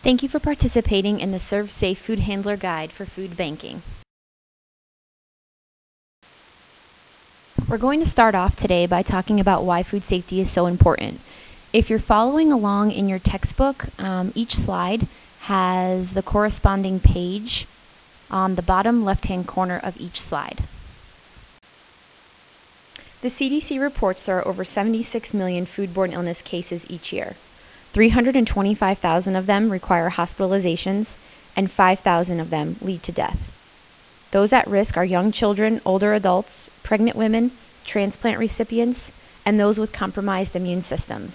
Thank you for participating in the ServSafe Food Handler Guide for Food Banking. We're going to start off today by talking about why food safety is so important. If you're following along in your textbook, each slide has the corresponding page on the bottom left-hand corner of each slide. The CDC reports there are over 76 million foodborne illness cases each year. 325,000 of them require hospitalizations, and 5,000 of them lead to death. Those at risk are young children, older adults, pregnant women, transplant recipients, and those with compromised immune systems.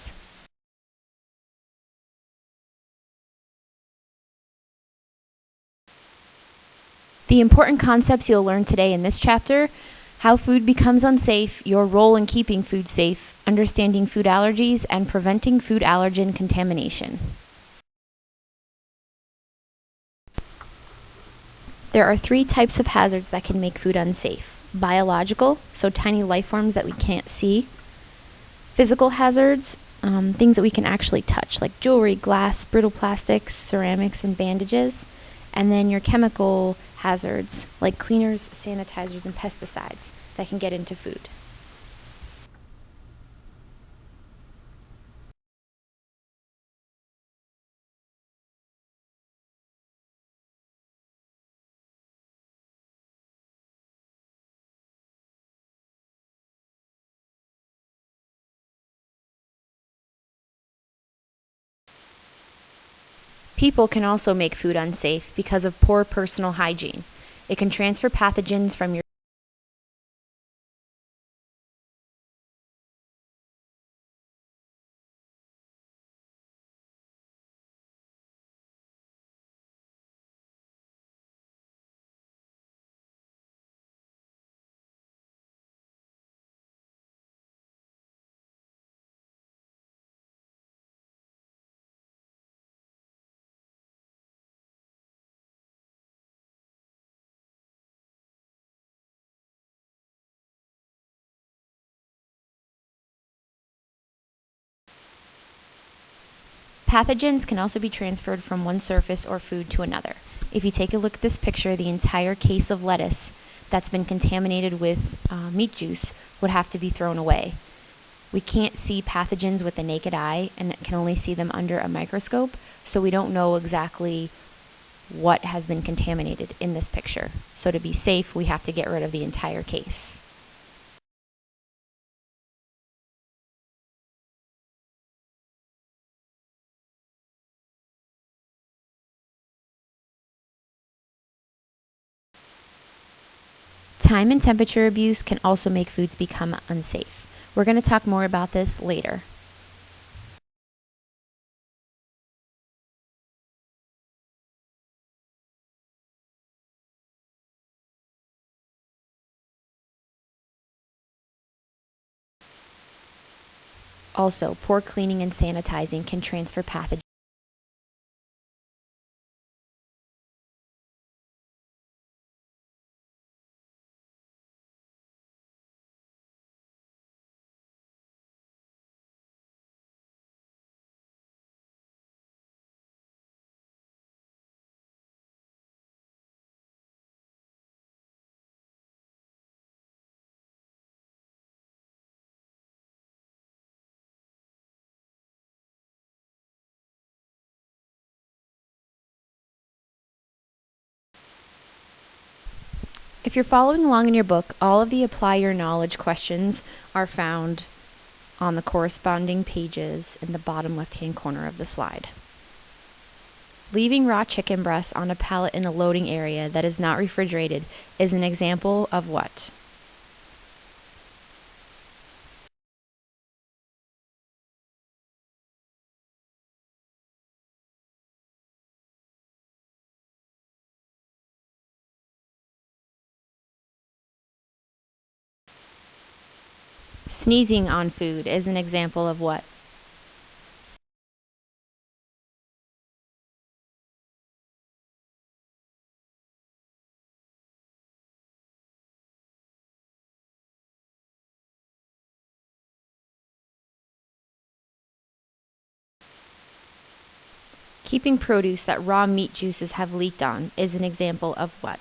The important concepts you'll learn today in this chapter: how food becomes unsafe, your role in keeping food safe, understanding food allergies, and preventing food allergen contamination. There are 3 types of hazards that can make food unsafe. Biological, so tiny life forms that we can't see. Physical hazards, things that we can actually touch, like jewelry, glass, brittle plastics, ceramics, and bandages. And then your chemical hazards, like cleaners, sanitizers, and pesticides that can get into food. People can also make food unsafe because of poor personal hygiene. It can transfer pathogens from your Pathogens can also be transferred from one surface or food to another. If you take a look at this picture, the entire case of lettuce that's been contaminated with meat juice would have to be thrown away. We can't see pathogens with the naked eye and can only see them under a microscope, so we don't know exactly what has been contaminated in this picture. So to be safe, we have to get rid of the entire case. Time and temperature abuse can also make foods become unsafe. We're going to talk more about this later. Also, poor cleaning and sanitizing can transfer pathogens. If you're following along in your book, all of the Apply Your Knowledge questions are found on the corresponding pages in the bottom left-hand corner of the slide. Leaving raw chicken breast on a pallet in a loading area that is not refrigerated is an example of what? Sneezing on food is an example of what? Keeping produce that raw meat juices have leaked on is an example of what?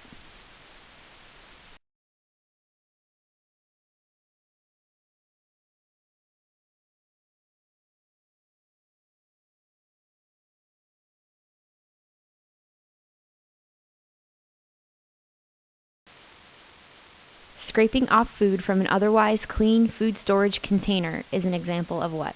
Scraping off food from an otherwise clean food storage container is an example of what?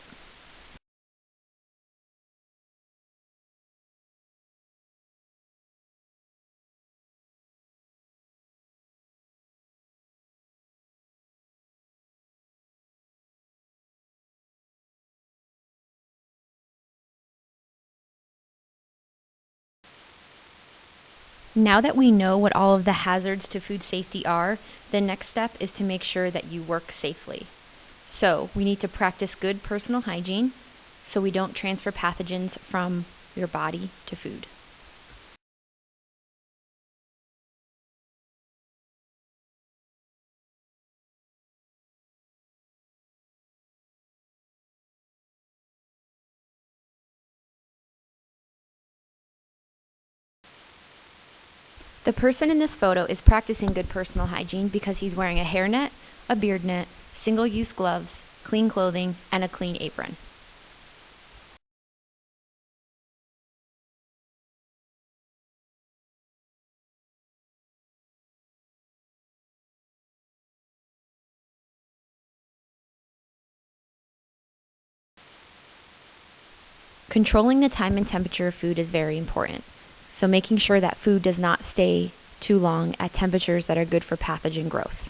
Now that we know what all of the hazards to food safety are, the next step is to make sure that you work safely. So, we need to practice good personal hygiene so we don't transfer pathogens from your body to food. The person in this photo is practicing good personal hygiene because he's wearing a hairnet, a beard net, single-use gloves, clean clothing, and a clean apron. Controlling the time and temperature of food is very important, so making sure that food does not stay too long at temperatures that are good for pathogen growth.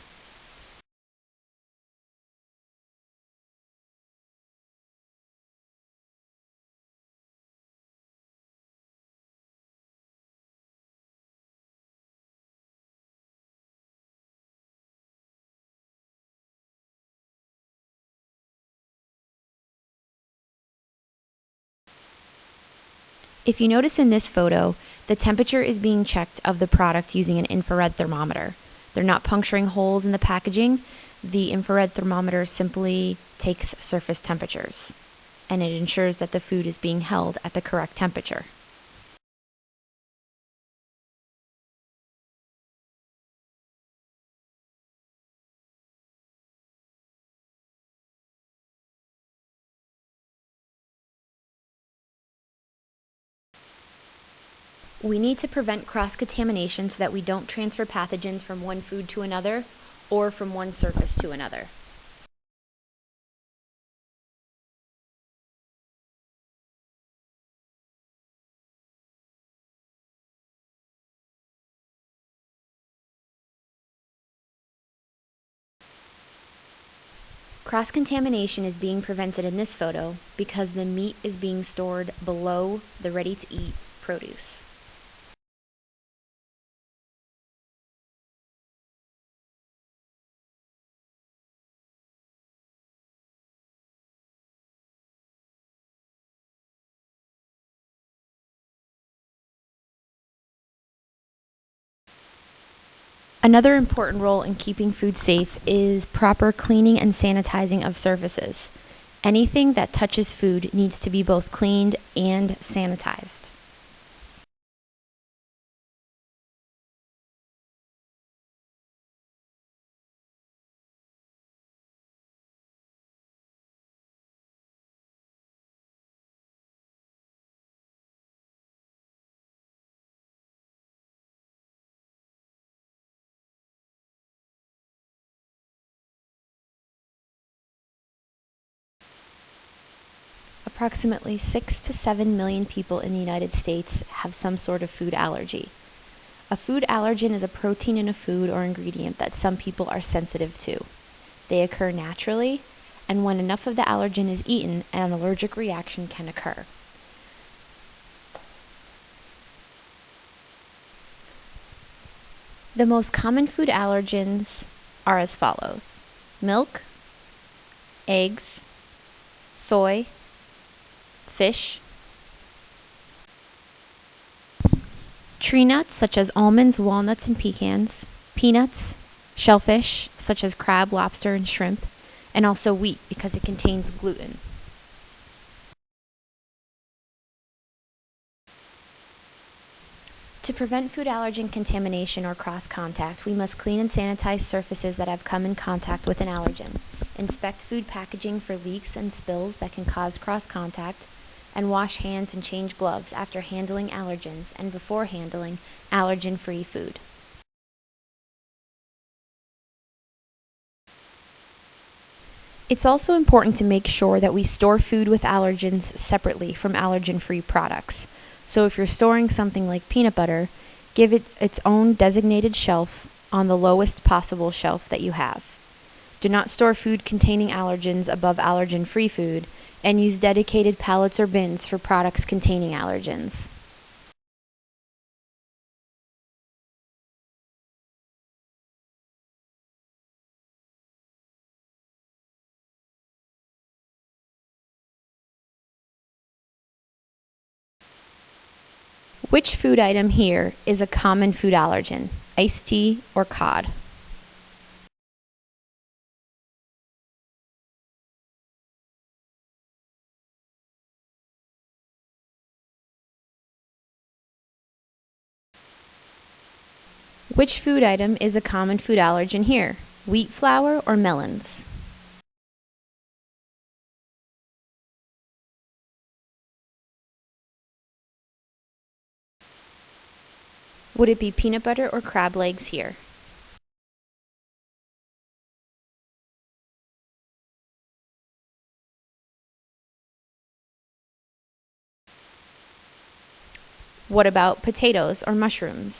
If you notice in this photo, the temperature is being checked of the product using an infrared thermometer. They're not puncturing holes in the packaging. The infrared thermometer simply takes surface temperatures, and it ensures that the food is being held at the correct temperature. We need to prevent cross-contamination so that we don't transfer pathogens from one food to another or from one surface to another. Cross-contamination is being prevented in this photo because the meat is being stored below the ready-to-eat produce. Another important role in keeping food safe is proper cleaning and sanitizing of surfaces. Anything that touches food needs to be both cleaned and sanitized. Approximately 6 to 7 million people in the United States have some sort of food allergy. A food allergen is a protein in a food or ingredient that some people are sensitive to. They occur naturally, and when enough of the allergen is eaten, an allergic reaction can occur. The most common food allergens are as follows: milk, eggs, soy, fish, tree nuts such as almonds, walnuts, and pecans, peanuts, shellfish such as crab, lobster, and shrimp, and also wheat because it contains gluten. To prevent food allergen contamination or cross-contact, we must clean and sanitize surfaces that have come in contact with an allergen, inspect food packaging for leaks and spills that can cause cross-contact, and wash hands and change gloves after handling allergens and before handling allergen-free food. It's also important to make sure that we store food with allergens separately from allergen-free products. So if you're storing something like peanut butter, give it its own designated shelf on the lowest possible shelf that you have. Do not store food containing allergens above allergen-free food, and use dedicated pallets or bins for products containing allergens. Which food item here is a common food allergen? Iced tea or cod? Which food item is a common food allergen here? Wheat flour or melons? Would it be peanut butter or crab legs here? What about potatoes or mushrooms?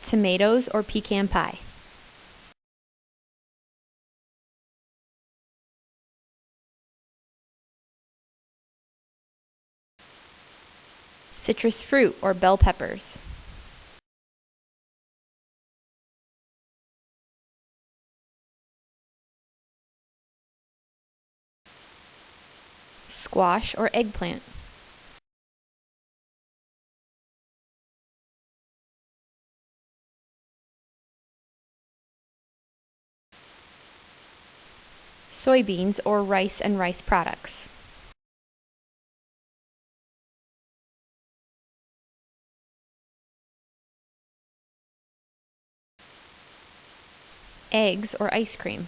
Tomatoes or pecan pie? Citrus fruit or bell peppers? Squash or eggplant? Soybeans or rice and rice products? Eggs or ice cream?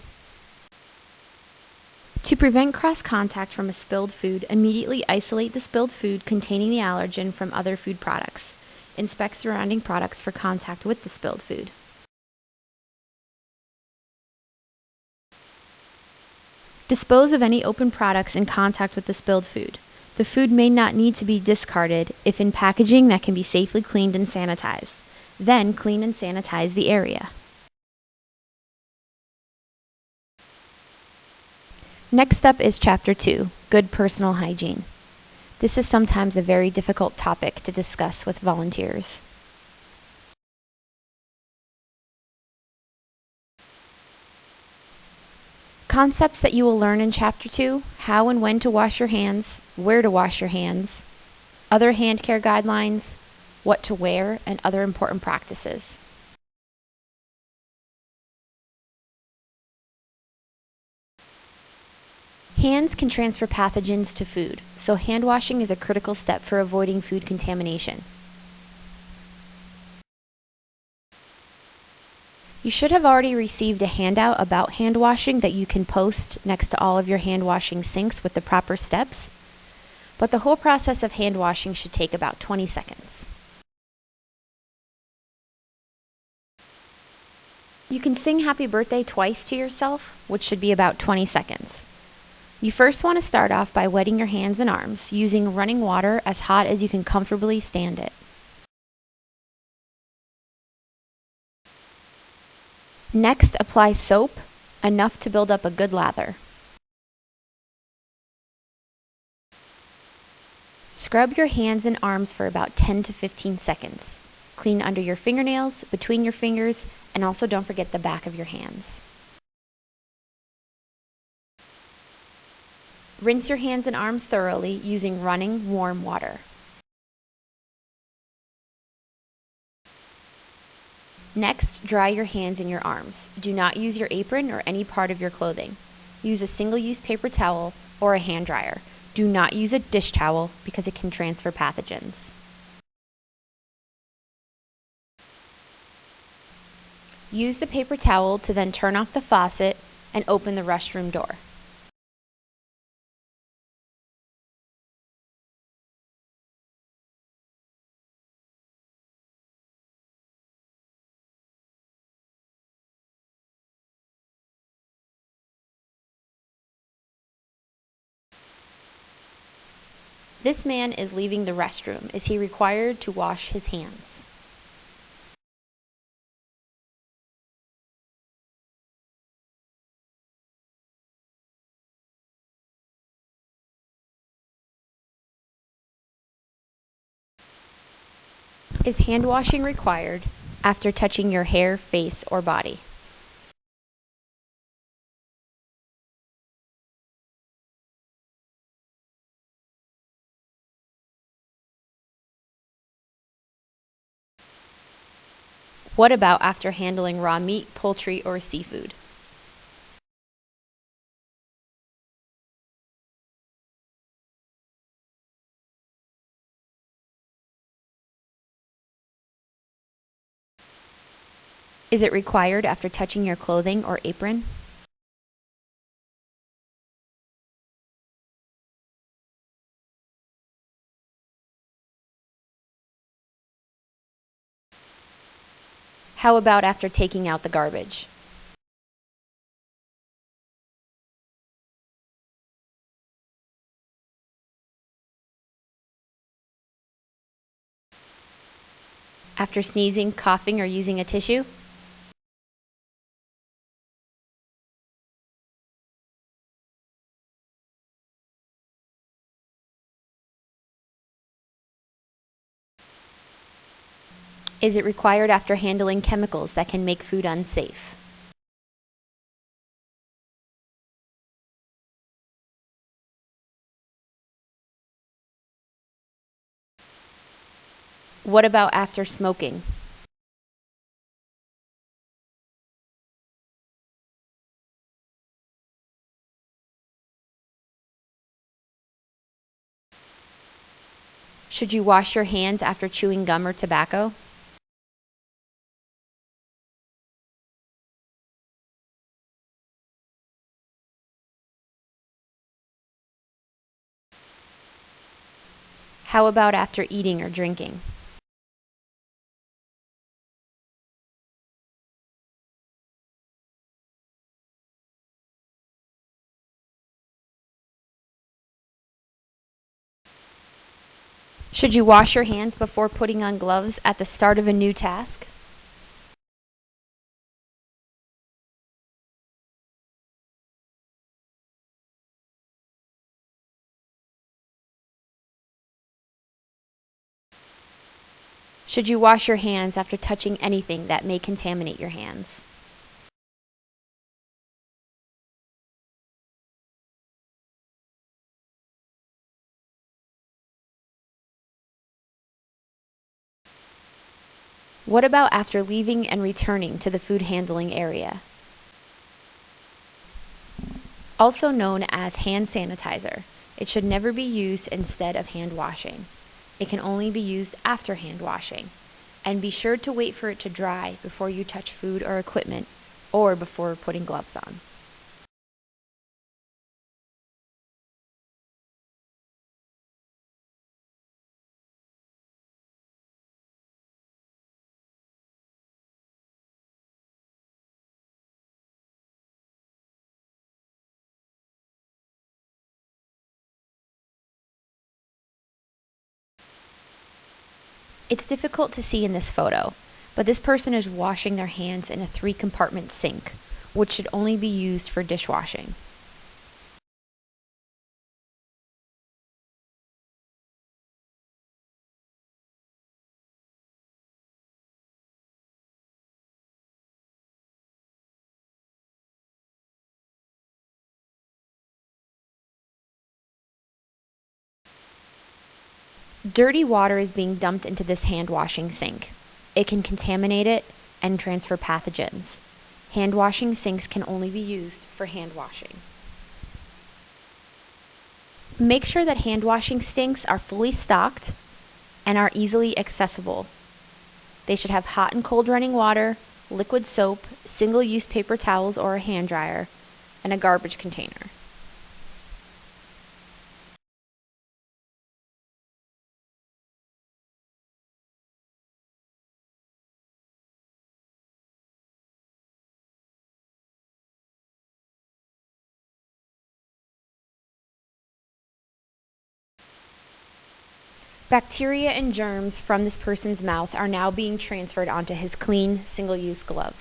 To prevent cross-contact from a spilled food, immediately isolate the spilled food containing the allergen from other food products. Inspect surrounding products for contact with the spilled food. Dispose of any open products in contact with the spilled food. The food may not need to be discarded if in packaging that can be safely cleaned and sanitized. Then clean and sanitize the area. Next up is Chapter 2, Good Personal Hygiene. This is sometimes a very difficult topic to discuss with volunteers. Concepts that you will learn in Chapter 2, how and when to wash your hands, where to wash your hands, other hand care guidelines, what to wear, and other important practices. Hands can transfer pathogens to food, so hand washing is a critical step for avoiding food contamination. You should have already received a handout about hand washing that you can post next to all of your hand washing sinks with the proper steps, but the whole process of hand washing should take about 20 seconds. You can sing happy birthday twice to yourself, which should be about 20 seconds. You first want to start off by wetting your hands and arms, using running water as hot as you can comfortably stand it. Next, apply soap, enough to build up a good lather. Scrub your hands and arms for about 10 to 15 seconds. Clean under your fingernails, between your fingers, and also don't forget the back of your hands. Rinse your hands and arms thoroughly using running, warm water. Next, dry your hands and your arms. Do not use your apron or any part of your clothing. Use a single-use paper towel or a hand dryer. Do not use a dish towel because it can transfer pathogens. Use the paper towel to then turn off the faucet and open the restroom door. This man is leaving the restroom. Is he required to wash his hands? Is hand washing required after touching your hair, face, or body? What about after handling raw meat, poultry, or seafood? Is it required after touching your clothing or apron? How about after taking out the garbage? After sneezing, coughing, or using a tissue? Is it required after handling chemicals that can make food unsafe? What about after smoking? Should you wash your hands after chewing gum or tobacco? How about after eating or drinking? Should you wash your hands before putting on gloves at the start of a new task? Should you wash your hands after touching anything that may contaminate your hands? What about after leaving and returning to the food handling area? Also known as hand sanitizer, it should never be used instead of hand washing. It can only be used after hand washing. And be sure to wait for it to dry before you touch food or equipment, or before putting gloves on. It's difficult to see in this photo, but this person is washing their hands in a 3-compartment sink, which should only be used for dishwashing. Dirty water is being dumped into this hand washing sink. It can contaminate it, and transfer pathogens. Hand washing sinks can only be used for hand washing. Make sure that hand washing sinks are fully stocked and are easily accessible. They should have hot and cold running water, liquid soap, single-use paper towels or a hand dryer, and a garbage container. Bacteria and germs from this person's mouth are now being transferred onto his clean, single-use gloves.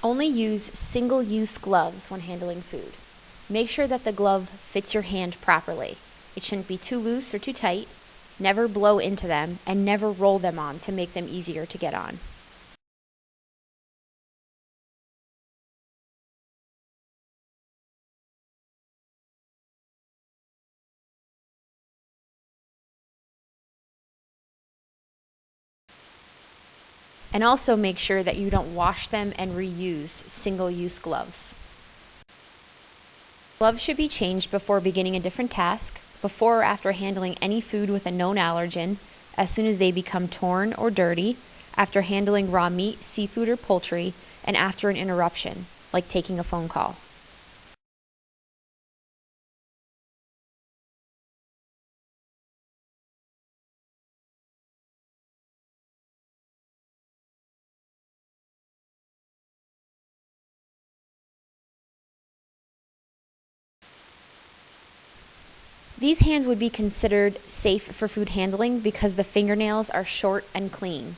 Only use single-use gloves when handling food. Make sure that the glove fits your hand properly. It shouldn't be too loose or too tight. Never blow into them, and never roll them on to make them easier to get on. And also make sure that you don't wash them and reuse single-use gloves. Gloves should be changed before beginning a different task, before or after handling any food with a known allergen, as soon as they become torn or dirty, after handling raw meat, seafood, or poultry, and after an interruption, like taking a phone call. These hands would be considered safe for food handling because the fingernails are short and clean.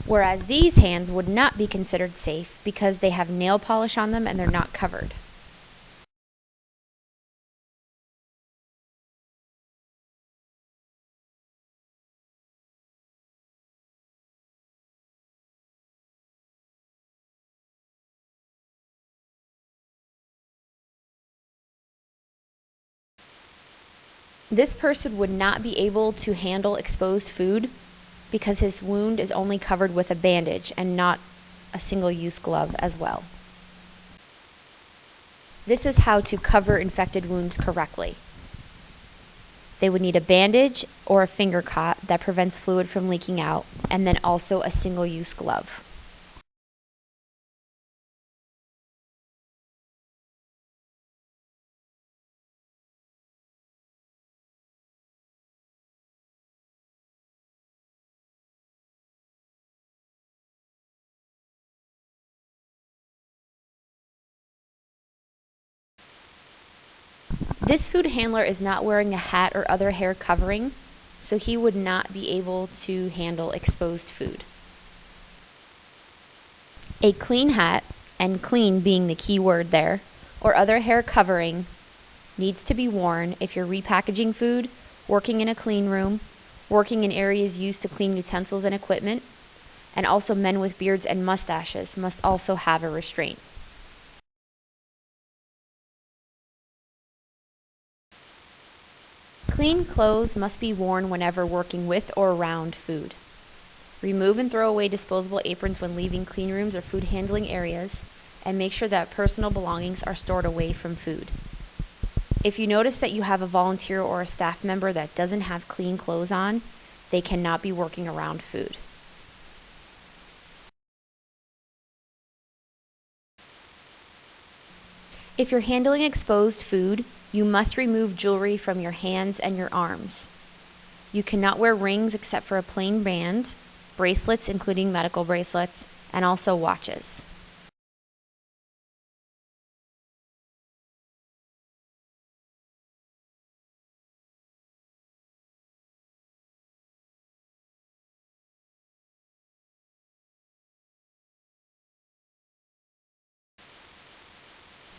Whereas these hands would not be considered safe because they have nail polish on them and they're not covered. This person would not be able to handle exposed food because his wound is only covered with a bandage and not a single-use glove as well. This is how to cover infected wounds correctly. They would need a bandage or a finger cot that prevents fluid from leaking out, and then also a single-use glove. This food handler is not wearing a hat or other hair covering, so he would not be able to handle exposed food. A clean hat, and clean being the key word there, or other hair covering needs to be worn if you're repackaging food, working in a clean room, working in areas used to clean utensils and equipment, and also men with beards and mustaches must also have a restraint. Clean clothes must be worn whenever working with or around food. Remove and throw away disposable aprons when leaving clean rooms or food handling areas, and make sure that personal belongings are stored away from food. If you notice that you have a volunteer or a staff member that doesn't have clean clothes on, they cannot be working around food. If you're handling exposed food, you must remove jewelry from your hands and your arms. You cannot wear rings except for a plain band, bracelets including medical bracelets, and also watches.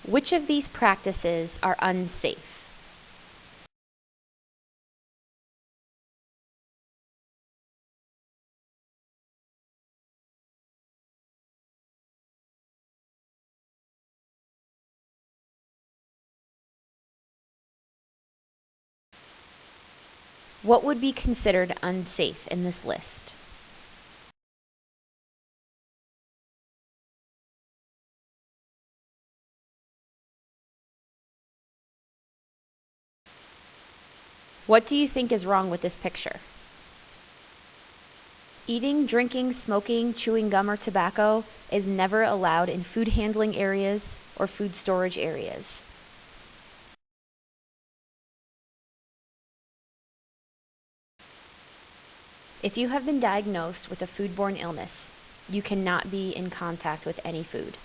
Which of these practices are unsafe? What would be considered unsafe in this list? What do you think is wrong with this picture? Eating, drinking, smoking, chewing gum or tobacco is never allowed in food handling areas or food storage areas. If you have been diagnosed with a foodborne illness, you cannot be in contact with any food.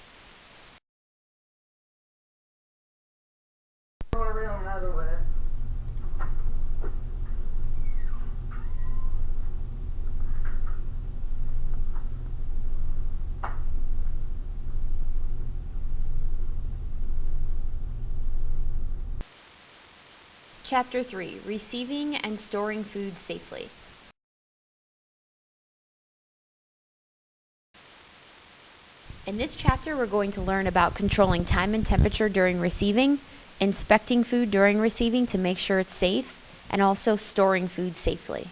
Chapter 3, Receiving and Storing Food Safely. In this chapter, we're going to learn about controlling time and temperature during receiving, inspecting food during receiving to make sure it's safe, and also storing food safely.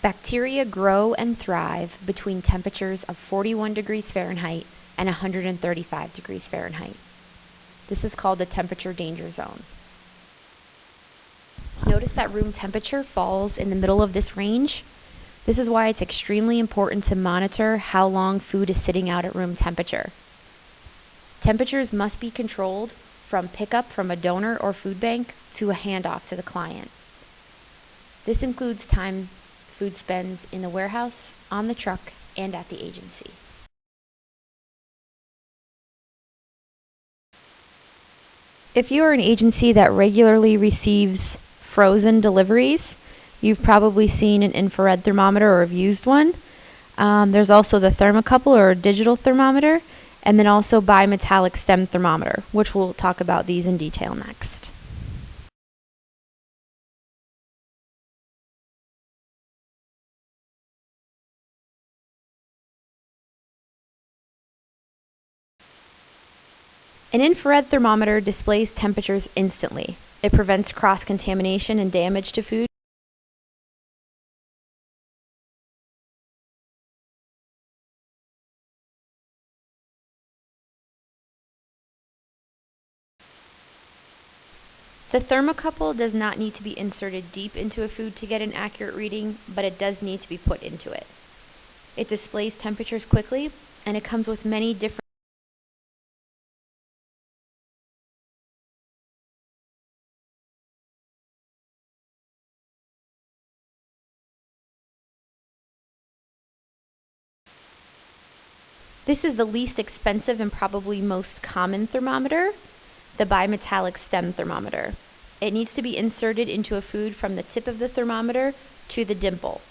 Bacteria grow and thrive between temperatures of 41 degrees Fahrenheit and 135 degrees Fahrenheit. This is called the temperature danger zone. Notice that room temperature falls in the middle of this range. This is why it's extremely important to monitor how long food is sitting out at room temperature. Temperatures must be controlled from pickup from a donor or food bank to a handoff to the client. This includes time food spends in the warehouse, on the truck, and at the agency. If you are an agency that regularly receives frozen deliveries, you've probably seen an infrared thermometer or have used one. There's also the thermocouple or a digital thermometer, and then also bimetallic stem thermometer, which we'll talk about these in detail next. An infrared thermometer displays temperatures instantly. It prevents cross-contamination and damage to food. The thermocouple does not need to be inserted deep into a food to get an accurate reading, but it does need to be put into it. It displays temperatures quickly, and it comes with many different This is the least expensive and probably most common thermometer, the bimetallic stem thermometer. It needs to be inserted into a food from the tip of the thermometer to the dimple.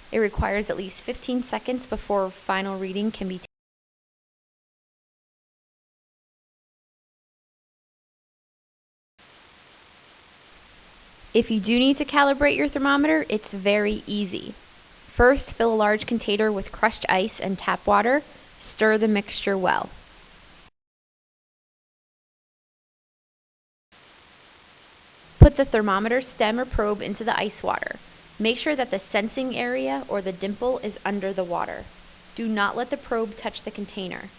It requires at least 15 seconds before final reading can be taken. If you do need to calibrate your thermometer, it's very easy. First, fill a large container with crushed ice and tap water. Stir the mixture well. Put the thermometer stem or probe into the ice water. Make sure that the sensing area or the dimple is under the water. Do not let the probe touch the container.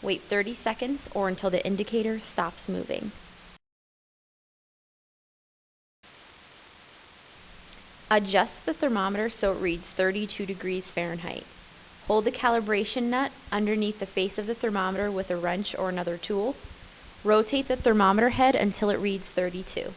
Wait 30 seconds or until the indicator stops moving. Adjust the thermometer so it reads 32 degrees Fahrenheit. Hold the calibration nut underneath the face of the thermometer with a wrench or another tool. Rotate the thermometer head until it reads 32.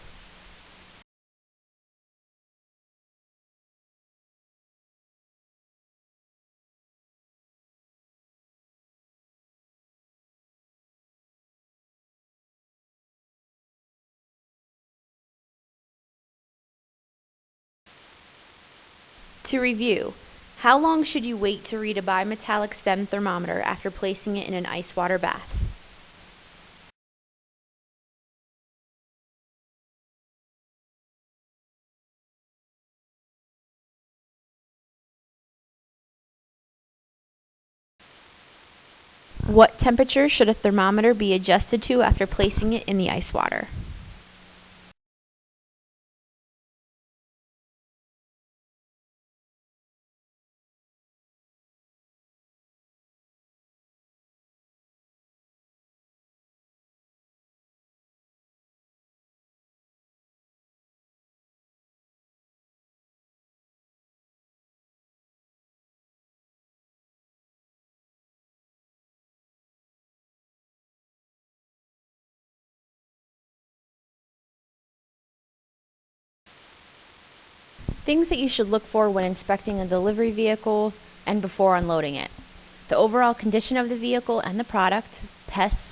To review, how long should you wait to read a bimetallic stem thermometer after placing it in an ice water bath? What temperature should a thermometer be adjusted to after placing it in the ice water? Things that you should look for when inspecting a delivery vehicle and before unloading it: the overall condition of the vehicle and the product, pests,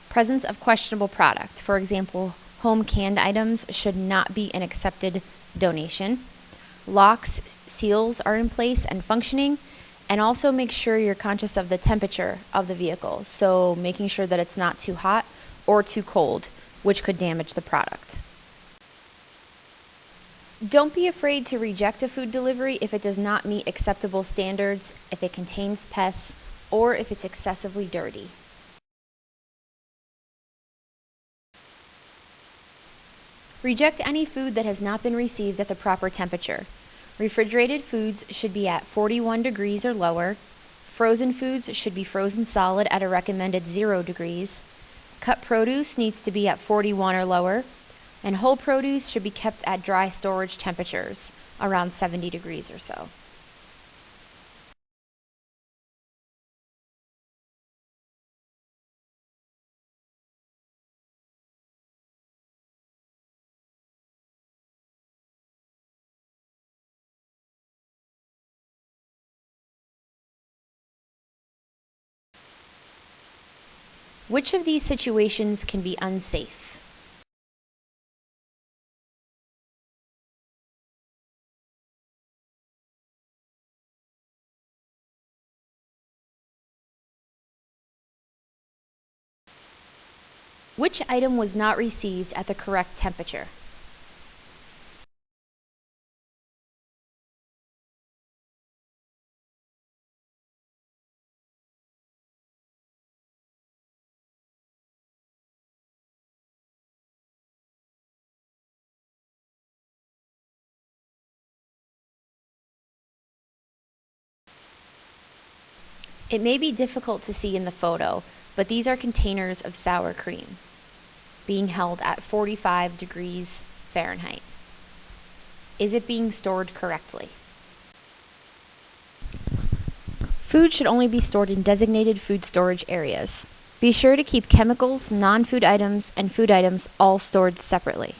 presence of questionable product. For example, home canned items should not be an accepted donation. Locks, seals are in place and functioning, and also make sure you're conscious of the temperature of the vehicle, so making sure that it's not too hot or too cold, which could damage the product. Don't be afraid to reject a food delivery if it does not meet acceptable standards, if it contains pests, or if it's excessively dirty. Reject any food that has not been received at the proper temperature. Refrigerated foods should be at 41 degrees or lower. Frozen foods should be frozen solid at a recommended 0 degrees. Cut produce needs to be at 41 or lower. And whole produce should be kept at dry storage temperatures, around 70 degrees or so. Which of these situations can be unsafe? Which item was not received at the correct temperature? It may be difficult to see in the photo, but these are containers of sour cream being held at 45 degrees Fahrenheit. Is it being stored correctly? Food should only be stored in designated food storage areas. Be sure to keep chemicals, non-food items, and food items all stored separately.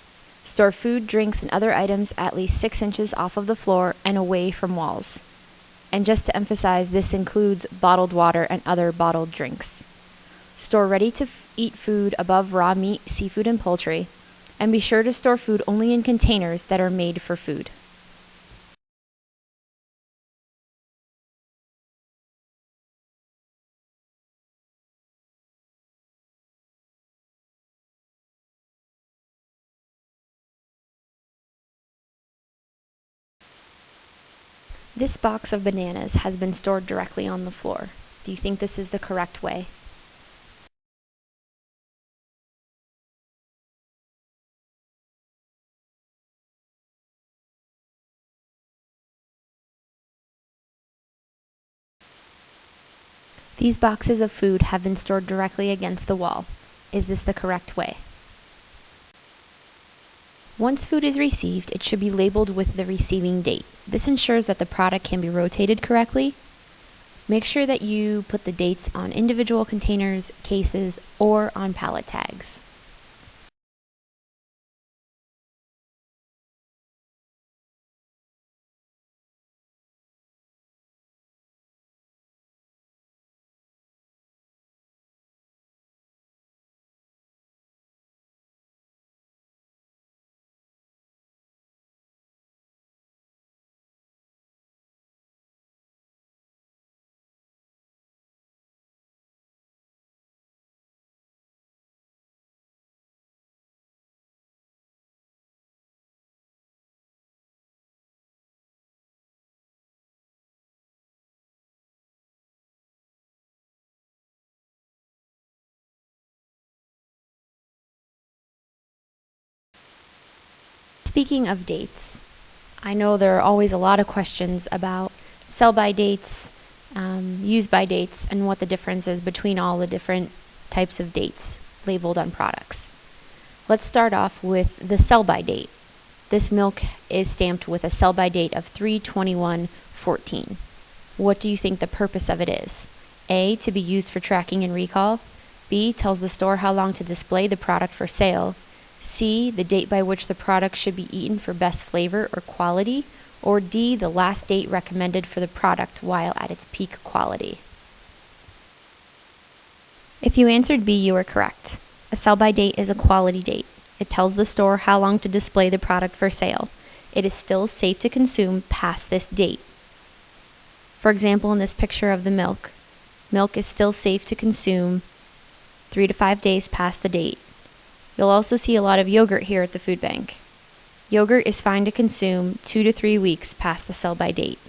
Store food, drinks, and other items at least 6 inches off of the floor and away from walls. And just to emphasize, this includes bottled water and other bottled drinks. Store ready-to-eat food above raw meat, seafood, and poultry, and be sure to store food only in containers that are made for food. This box of bananas has been stored directly on the floor. Do you think this is the correct way? These boxes of food have been stored directly against the wall. Is this the correct way? Once food is received, it should be labeled with the receiving date. This ensures that the product can be rotated correctly. Make sure that you put the dates on individual containers, cases, or on pallet tags. Speaking of dates, I know there are always a lot of questions about sell-by dates, use-by dates, and what the difference is between all the different types of dates labeled on products. Let's start off with the sell-by date. This milk is stamped with a sell-by date of 3/21/14. What do you think the purpose of it is? A, to be used for tracking and recall. B, tells the store how long to display the product for sale. C, the date by which the product should be eaten for best flavor or quality. Or D, the last date recommended for the product while at its peak quality. If you answered B, you are correct. A sell-by date is a quality date. It tells the store how long to display the product for sale. It is still safe to consume past this date. For example, in this picture of the milk is still safe to consume 3 to 5 days past the date. You'll also see a lot of yogurt here at the food bank. Yogurt is fine to consume 2 to 3 weeks past the sell-by date.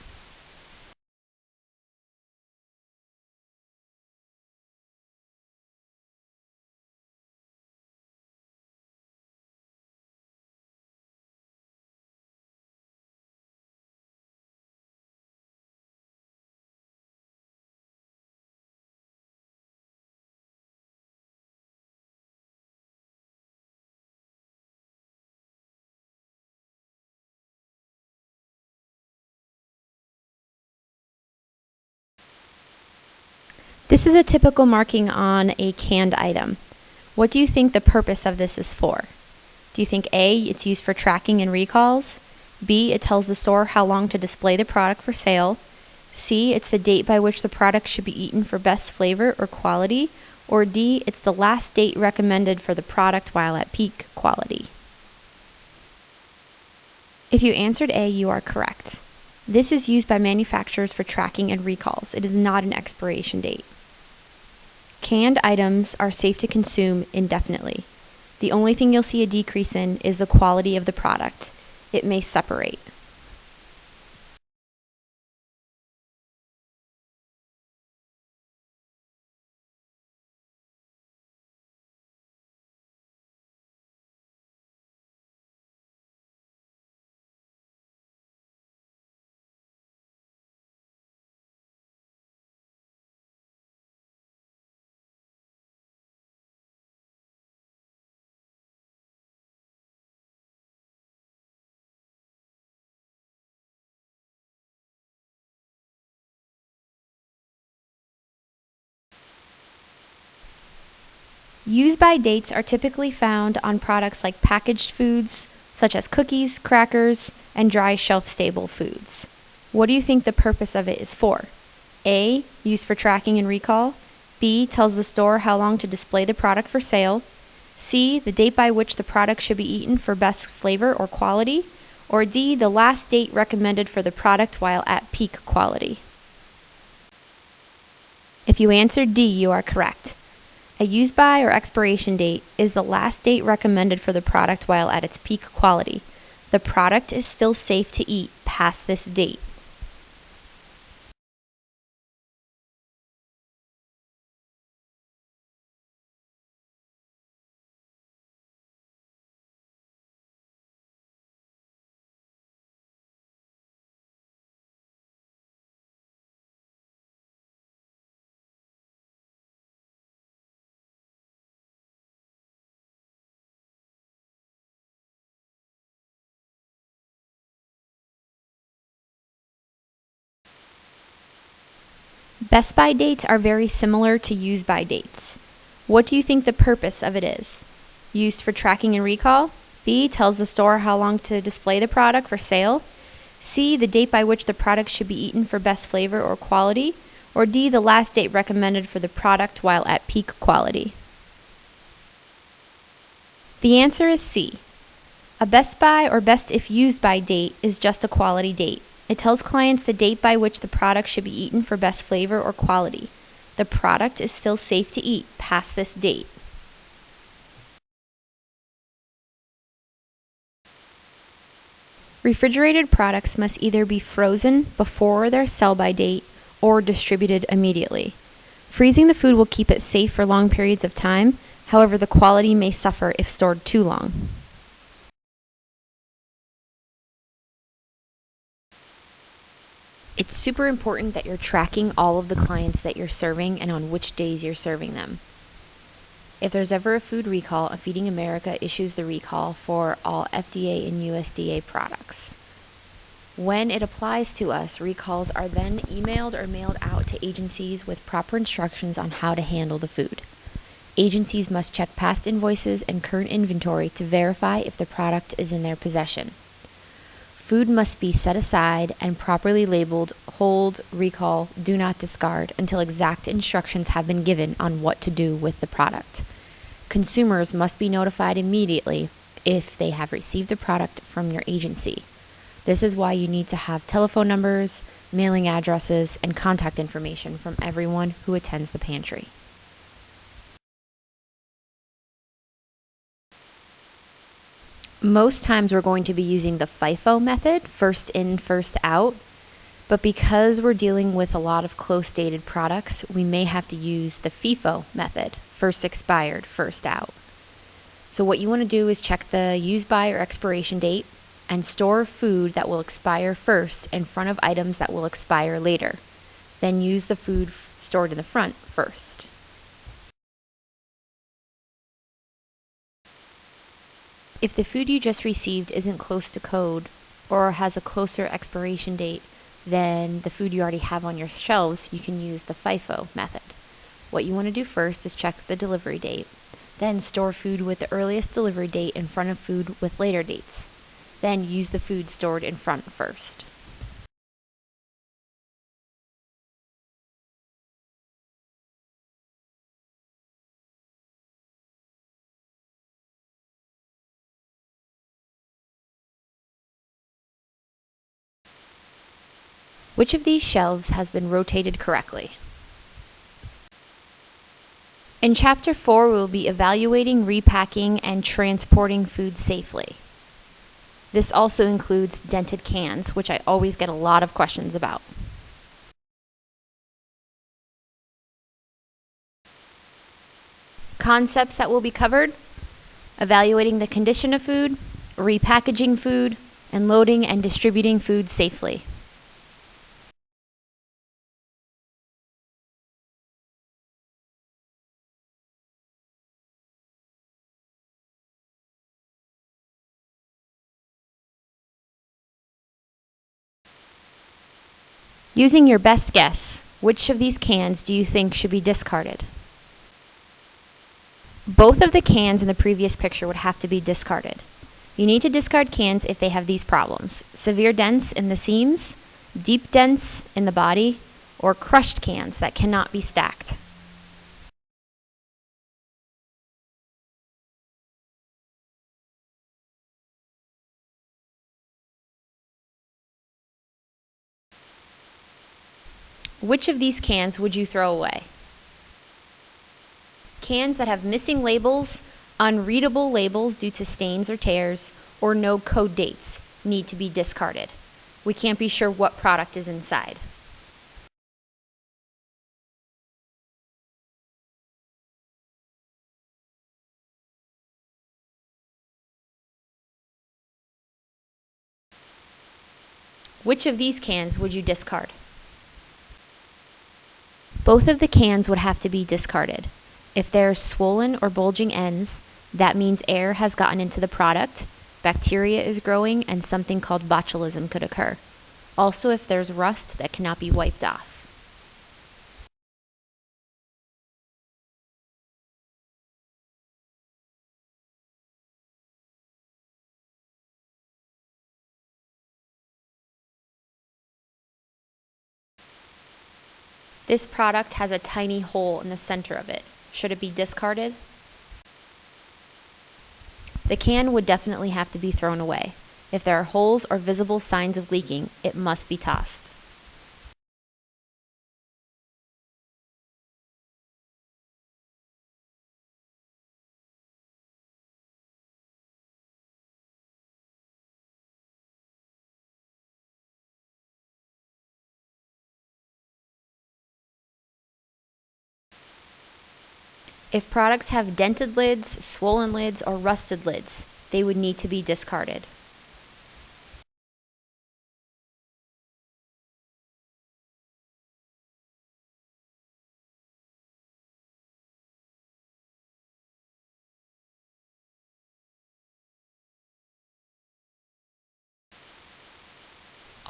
This is a typical marking on a canned item. What do you think the purpose of this is for? Do you think A, it's used for tracking and recalls? B, it tells the store how long to display the product for sale? C, it's the date by which the product should be eaten for best flavor or quality? Or D, it's the last date recommended for the product while at peak quality? If you answered A, you are correct. This is used by manufacturers for tracking and recalls. It is not an expiration date. Canned items are safe to consume indefinitely. The only thing you'll see a decrease in is the quality of the product. It may separate. Use-by dates are typically found on products like packaged foods, such as cookies, crackers, and dry shelf-stable foods. What do you think the purpose of it is for? A, used for tracking and recall. B, tells the store how long to display the product for sale. C, the date by which the product should be eaten for best flavor or quality. Or D, the last date recommended for the product while at peak quality. If you answered D, you are correct. A use-by or expiration date is the last date recommended for the product while at its peak quality. The product is still safe to eat past this date. Best by dates are very similar to use-by dates. What do you think the purpose of it is? Used for tracking and recall? B, tells the store how long to display the product for sale. C, the date by which the product should be eaten for best flavor or quality. Or D, the last date recommended for the product while at peak quality. The answer is C. A best by or best if used by date is just a quality date. It tells clients the date by which the product should be eaten for best flavor or quality. The product is still safe to eat past this date. Refrigerated products must either be frozen before their sell-by date or distributed immediately. Freezing the food will keep it safe for long periods of time. However, the quality may suffer if stored too long. It's super important that you're tracking all of the clients that you're serving and on which days you're serving them. If there's ever a food recall, Feeding America issues the recall for all FDA and USDA products. When it applies to us, recalls are then emailed or mailed out to agencies with proper instructions on how to handle the food. Agencies must check past invoices and current inventory to verify if the product is in their possession. Food must be set aside and properly labeled hold, recall, do not discard until exact instructions have been given on what to do with the product. Consumers must be notified immediately if they have received the product from your agency. This is why you need to have telephone numbers, mailing addresses, and contact information from everyone who attends the pantry. Most times we're going to be using the FIFO method, first in, first out, but because we're dealing with a lot of close dated products, we may have to use the FIFO method, first expired, first out. So what you want to do is check the use by or expiration date and store food that will expire first in front of items that will expire later. Then use the food stored in the front first. If the food you just received isn't close to code or has a closer expiration date than the food you already have on your shelves, you can use the FIFO method. What you want to do first is check the delivery date. Then store food with the earliest delivery date in front of food with later dates. Then use the food stored in front first. Which of these shelves has been rotated correctly? In Chapter 4, we will be evaluating, repacking, and transporting food safely. This also includes dented cans, which I always get a lot of questions about. Concepts that will be covered: evaluating the condition of food, repackaging food, and loading and distributing food safely. Using your best guess, which of these cans do you think should be discarded? Both of the cans in the previous picture would have to be discarded. You need to discard cans if they have these problems: severe dents in the seams, deep dents in the body, or crushed cans that cannot be stacked. Which of these cans would you throw away? Cans that have missing labels, unreadable labels due to stains or tears, or no code dates need to be discarded. We can't be sure what product is inside. Which of these cans would you discard? Both of the cans would have to be discarded. If there are swollen or bulging ends, that means air has gotten into the product, bacteria is growing, and something called botulism could occur. Also, if there's rust that cannot be wiped off. This product has a tiny hole in the center of it. Should it be discarded? The can would definitely have to be thrown away. If there are holes or visible signs of leaking, it must be tossed. If products have dented lids, swollen lids, or rusted lids, they would need to be discarded.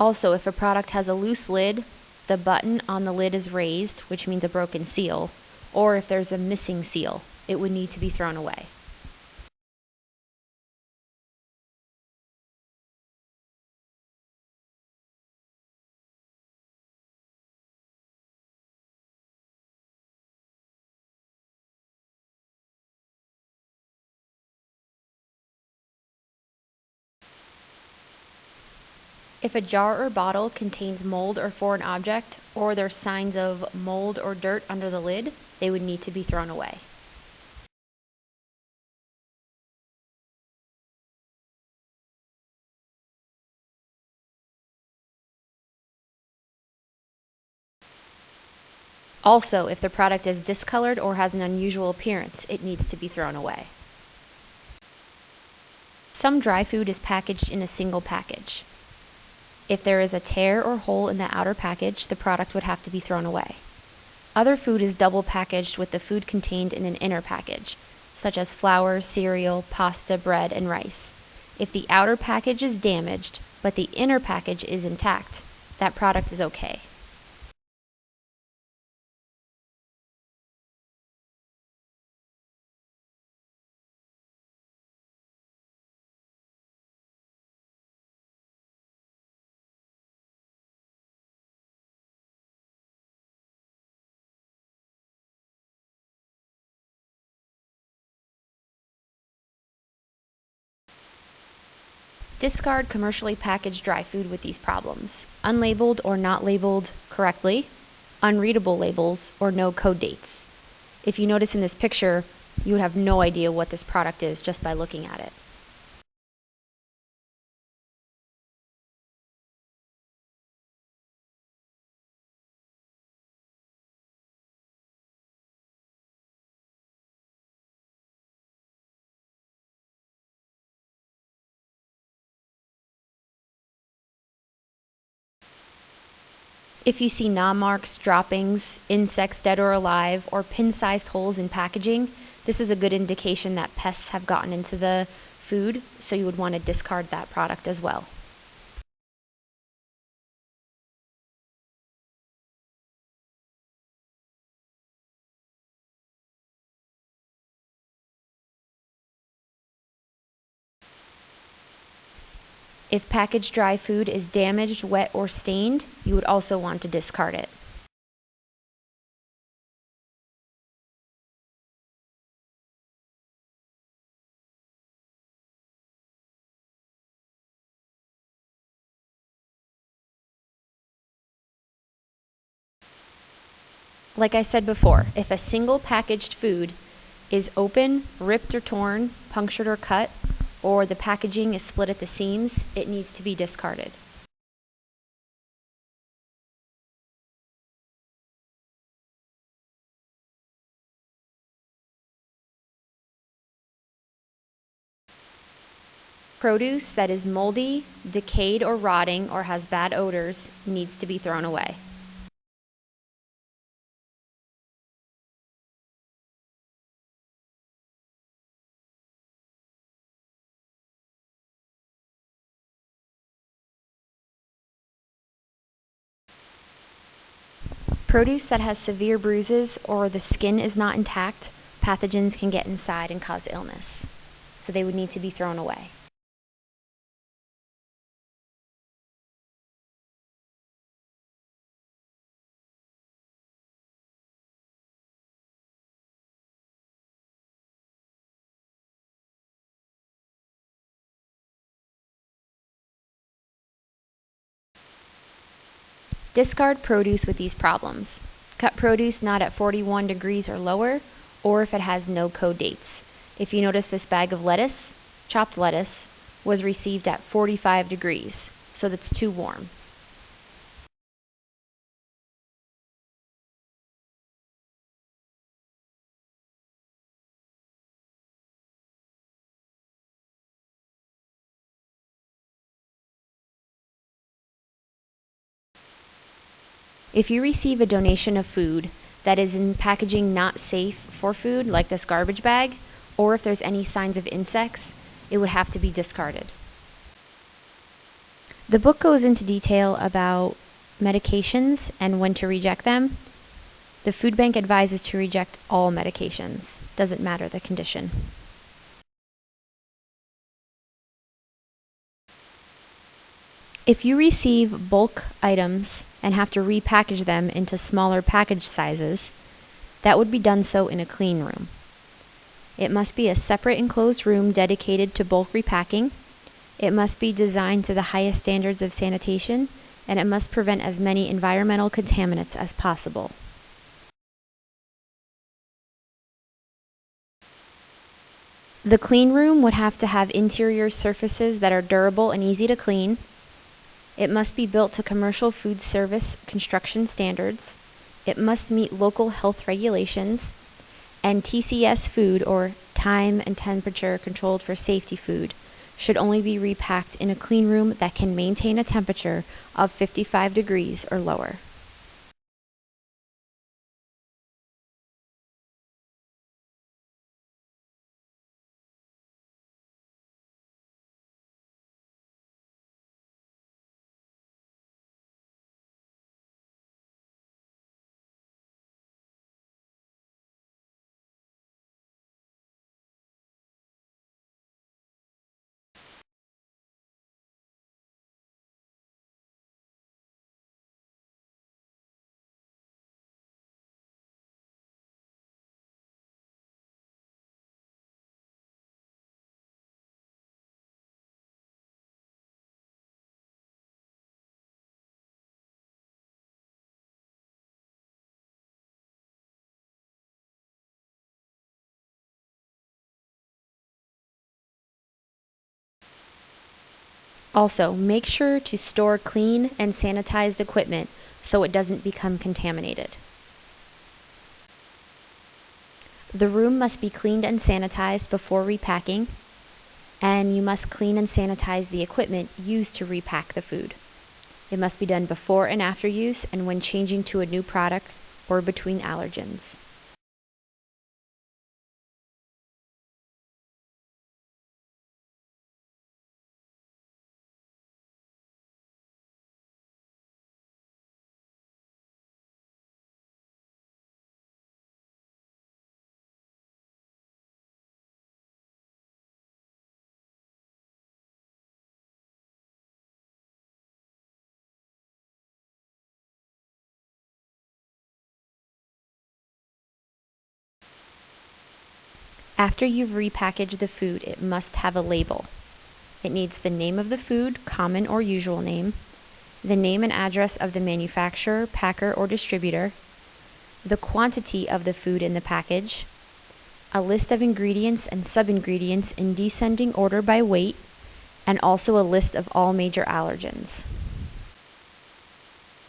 Also, if a product has a loose lid, the button on the lid is raised, which means a broken seal, or if there's a missing seal, it would need to be thrown away. If a jar or bottle contains mold or foreign object, or there's signs of mold or dirt under the lid, they would need to be thrown away. Also, if the product is discolored or has an unusual appearance, it needs to be thrown away. Some dry food is packaged in a single package. If there is a tear or hole in the outer package, the product would have to be thrown away. Other food is double packaged with the food contained in an inner package, such as flour, cereal, pasta, bread, and rice. If the outer package is damaged, but the inner package is intact, that product is okay. Discard commercially packaged dry food with these problems: unlabeled or not labeled correctly, unreadable labels, or no code dates. If you notice in this picture, you would have no idea what this product is just by looking at it. If you see gnaw marks, droppings, insects dead or alive, or pin-sized holes in packaging, this is a good indication that pests have gotten into the food, so you would want to discard that product as well. If packaged dry food is damaged, wet, or stained, you would also want to discard it. Like I said before, if a single packaged food is open, ripped or torn, punctured or cut, or the packaging is split at the seams, it needs to be discarded. Produce that is moldy, decayed or rotting, or has bad odors needs to be thrown away. Produce that has severe bruises or the skin is not intact, pathogens can get inside and cause illness, so they would need to be thrown away. Discard produce with these problems. Cut produce not at 41 degrees or lower, or if it has no code dates. If you notice, this bag of lettuce, chopped lettuce, was received at 45 degrees, so that's too warm. If you receive a donation of food that is in packaging not safe for food, like this garbage bag, or if there's any signs of insects, it would have to be discarded. The book goes into detail about medications and when to reject them. The food bank advises to reject all medications. Doesn't matter the condition. If you receive bulk items and have to repackage them into smaller package sizes, that would be done so in a clean room. It must be a separate enclosed room dedicated to bulk repacking. It must be designed to the highest standards of sanitation, and it must prevent as many environmental contaminants as possible. The clean room would have to have interior surfaces that are durable and easy to clean. It must be built to commercial food service construction standards. It must meet local health regulations. And TCS food, or time and temperature controlled for safety food, should only be repacked in a clean room that can maintain a temperature of 55 degrees or lower. Also, make sure to store clean and sanitized equipment so it doesn't become contaminated. The room must be cleaned and sanitized before repacking, and you must clean and sanitize the equipment used to repack the food. It must be done before and after use and when changing to a new product or between allergens. After you've repackaged the food, it must have a label. It needs the name of the food, common or usual name, the name and address of the manufacturer, packer, or distributor, the quantity of the food in the package, a list of ingredients and sub-ingredients in descending order by weight, and also a list of all major allergens.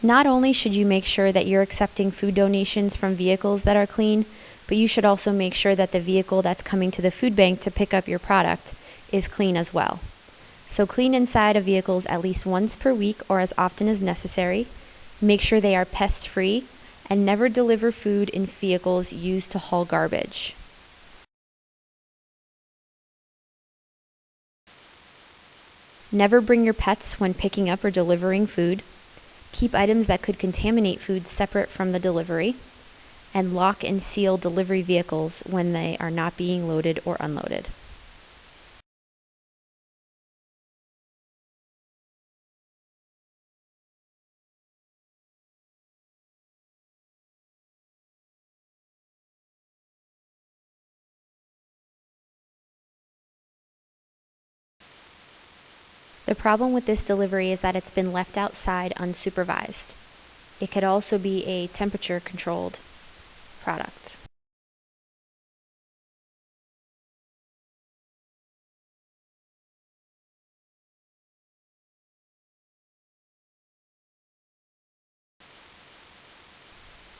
Not only should you make sure that you're accepting food donations from vehicles that are clean, but you should also make sure that the vehicle that's coming to the food bank to pick up your product is clean as well. So clean inside of vehicles at least once per week or as often as necessary. Make sure they are pest-free, and never deliver food in vehicles used to haul garbage. Never bring your pets when picking up or delivering food. Keep items that could contaminate food separate from the delivery. And lock and seal delivery vehicles when they are not being loaded or unloaded. The problem with this delivery is that it's been left outside unsupervised. It could also be a temperature-controlled product.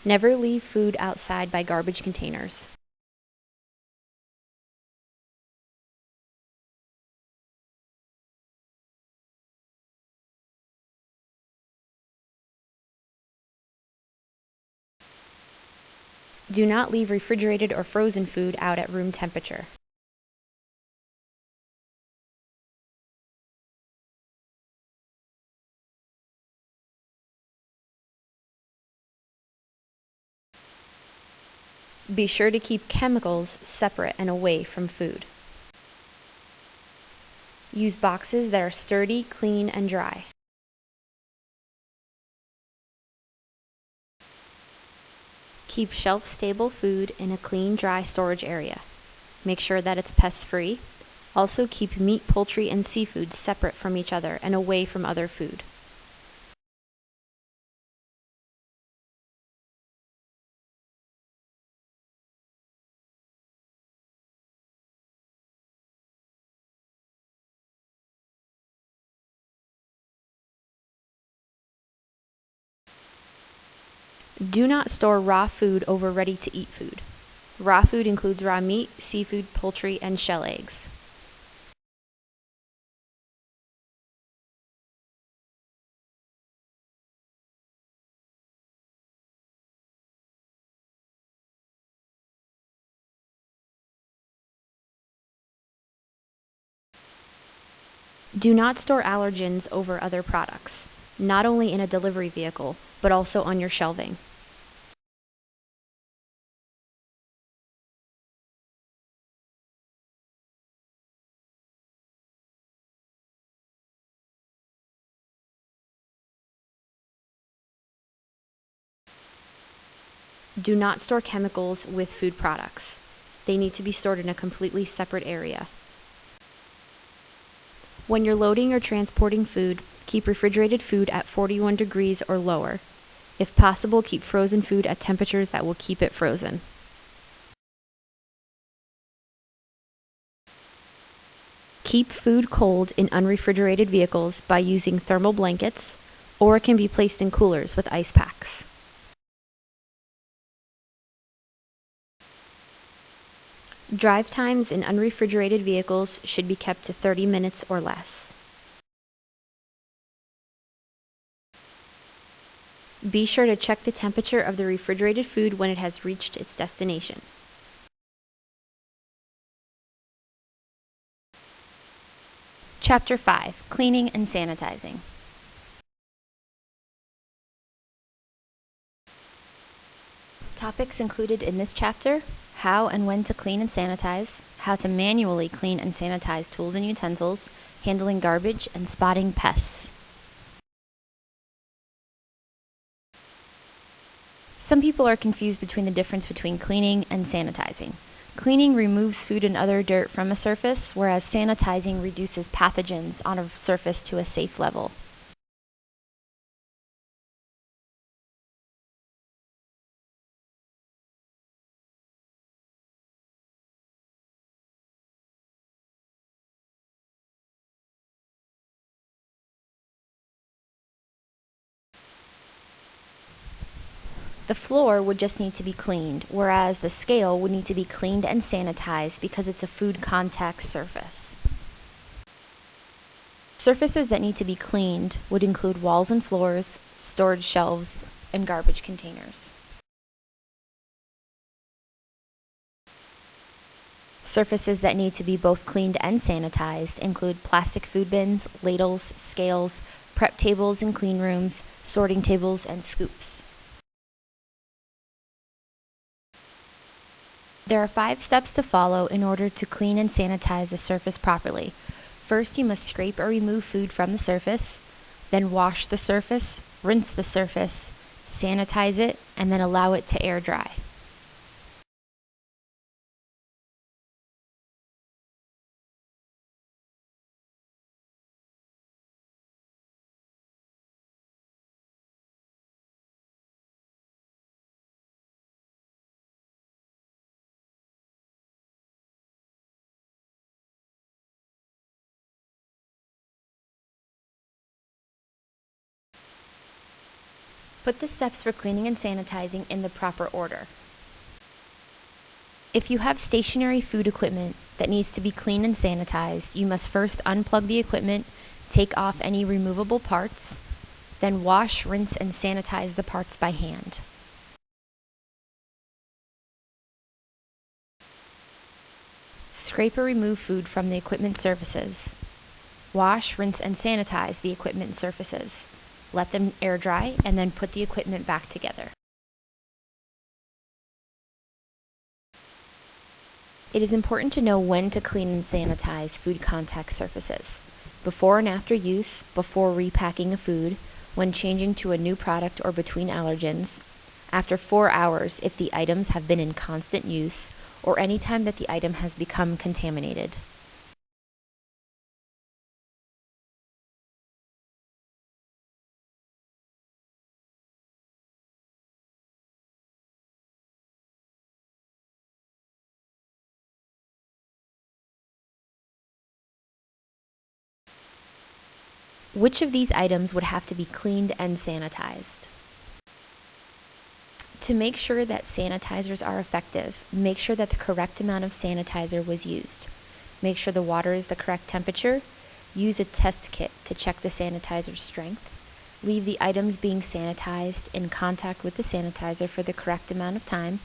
Never leave food outside by garbage containers. Do not leave refrigerated or frozen food out at room temperature. Be sure to keep chemicals separate and away from food. Use boxes that are sturdy, clean, and dry. Keep shelf-stable food in a clean, dry storage area. Make sure that it's pest-free. Also keep meat, poultry, and seafood separate from each other and away from other food. Do not store raw food over ready-to-eat food. Raw food includes raw meat, seafood, poultry, and shell eggs. Do not store allergens over other products, not only in a delivery vehicle, but also on your shelving. Do not store chemicals with food products. They need to be stored in a completely separate area. When you're loading or transporting food, keep refrigerated food at 41 degrees or lower. If possible, keep frozen food at temperatures that will keep it frozen. Keep food cold in unrefrigerated vehicles by using thermal blankets, or it can be placed in coolers with ice packs. Drive times in unrefrigerated vehicles should be kept to 30 minutes or less. Be sure to check the temperature of the refrigerated food when it has reached its destination. Chapter 5: Cleaning and Sanitizing. Topics included in this chapter: how and when to clean and sanitize, how to manually clean and sanitize tools and utensils, handling garbage, and spotting pests. Some people are confused between the difference between cleaning and sanitizing. Cleaning removes food and other dirt from a surface, whereas sanitizing reduces pathogens on a surface to a safe level. The floor would just need to be cleaned, whereas the scale would need to be cleaned and sanitized because it's a food contact surface. Surfaces that need to be cleaned would include walls and floors, storage shelves, and garbage containers. Surfaces that need to be both cleaned and sanitized include plastic food bins, ladles, scales, prep tables and clean rooms, sorting tables, and scoops. There are 5 steps to follow in order to clean and sanitize a surface properly. First, you must scrape or remove food from the surface, then wash the surface, rinse the surface, sanitize it, and then allow it to air dry. Put the steps for cleaning and sanitizing in the proper order. If you have stationary food equipment that needs to be cleaned and sanitized, you must first unplug the equipment, take off any removable parts, then wash, rinse, and sanitize the parts by hand. Scrape or remove food from the equipment surfaces. Wash, rinse, and sanitize the equipment surfaces. Let them air dry, and then put the equipment back together. It is important to know when to clean and sanitize food contact surfaces. Before and after use, before repacking a food, when changing to a new product or between allergens, after 4 hours if the items have been in constant use, or any time that the item has become contaminated. Which of these items would have to be cleaned and sanitized? To make sure that sanitizers are effective, make sure that the correct amount of sanitizer was used. Make sure the water is the correct temperature. Use a test kit to check the sanitizer's strength. Leave the items being sanitized in contact with the sanitizer for the correct amount of time,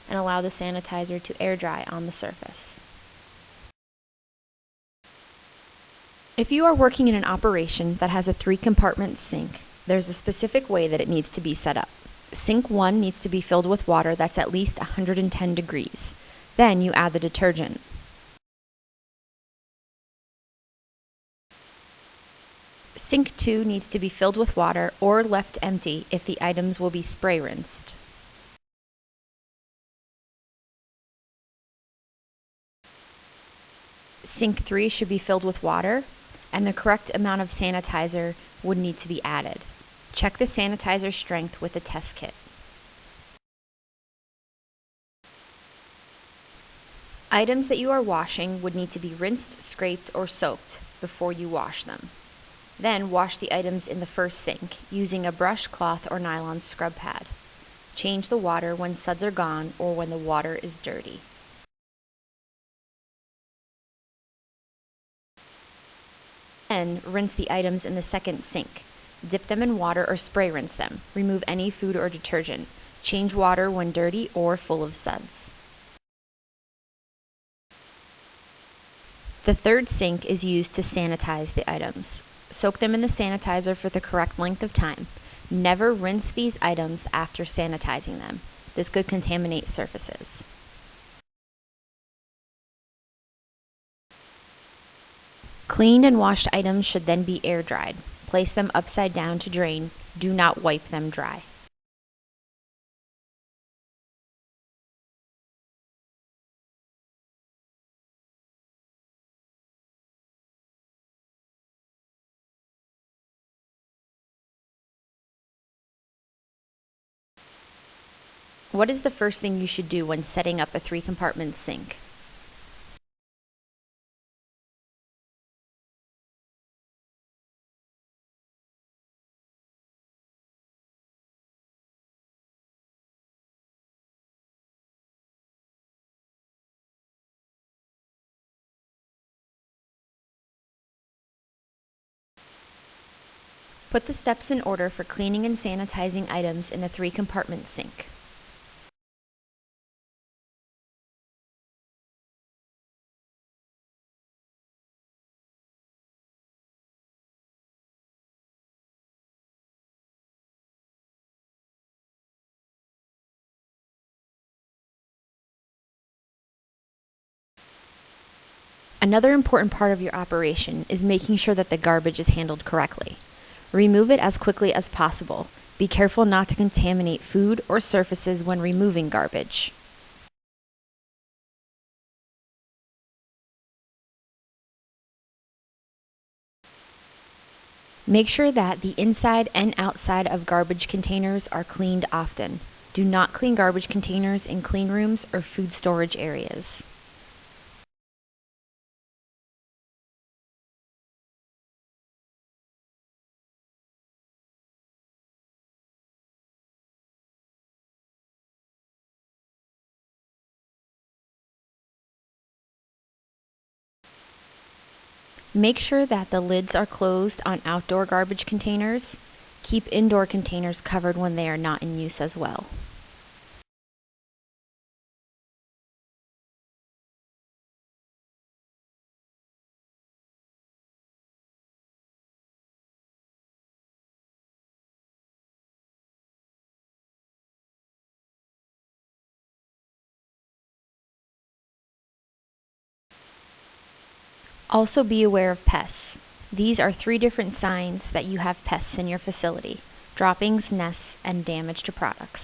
and allow the sanitizer to air dry on the surface. If you are working in an operation that has a 3-compartment sink, there's a specific way that it needs to be set up. Sink 1 needs to be filled with water that's at least 110 degrees. Then you add the detergent. Sink 2 needs to be filled with water or left empty if the items will be spray rinsed. Sink 3 should be filled with water, and the correct amount of sanitizer would need to be added. Check the sanitizer strength with a test kit. Items that you are washing would need to be rinsed, scraped, or soaked before you wash them. Then wash the items in the first sink using a brush, cloth, or nylon scrub pad. Change the water when suds are gone or when the water is dirty. Then rinse the items in the second sink. Dip them in water or spray rinse them. Remove any food or detergent. Change water when dirty or full of suds. The third sink is used to sanitize the items. Soak them in the sanitizer for the correct length of time. Never rinse these items after sanitizing them. This could contaminate surfaces. Cleaned and washed items should then be air dried. Place them upside down to drain. Do not wipe them dry. What is the first thing you should do when setting up a 3-compartment sink? Put the steps in order for cleaning and sanitizing items in a 3-compartment sink. Another important part of your operation is making sure that the garbage is handled correctly. Remove it as quickly as possible. Be careful not to contaminate food or surfaces when removing garbage. Make sure that the inside and outside of garbage containers are cleaned often. Do not clean garbage containers in clean rooms or food storage areas. Make sure that the lids are closed on outdoor garbage containers. Keep indoor containers covered when they are not in use as well. Also be aware of pests. These are 3 different signs that you have pests in your facility: droppings, nests, and damage to products.